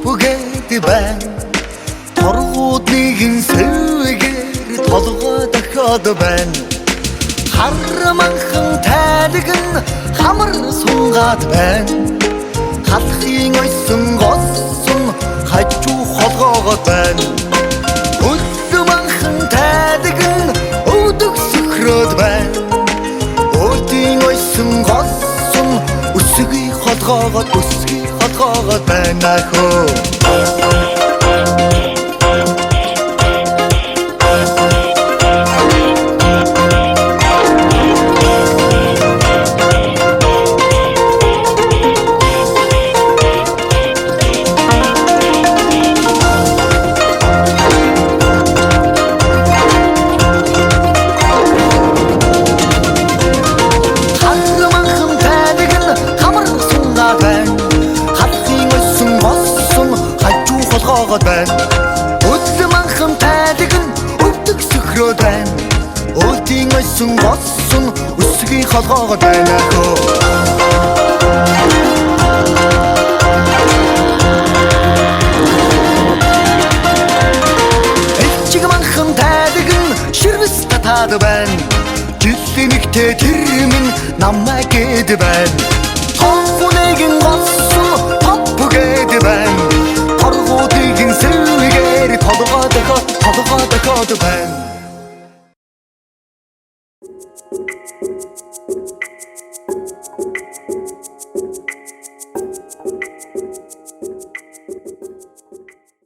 бүгээд байна. Торгууд нэгэн сэвгээр толгой дохиод байна. Харманхан тайлг нь хамар сунгаад байна. Халахын ойсон госон хажуу холгоогод байна. Үлманхан тайлг нь өвдөг сөхрөөд байна. Өөдийн ойсон госон өсгий холгоогод байна хөө. Үлманхан тайлг нь өвдөг сөхрөөд байна. Өөдийн ойсон госон өсгий холгоогод байна хөө. Элчиг манхан тайлг нь ширвэс татаад байна. Жилийн нэгтээ тэр минь намайг гээд байна. Тонхунэгэн госон топ бүгээд байна.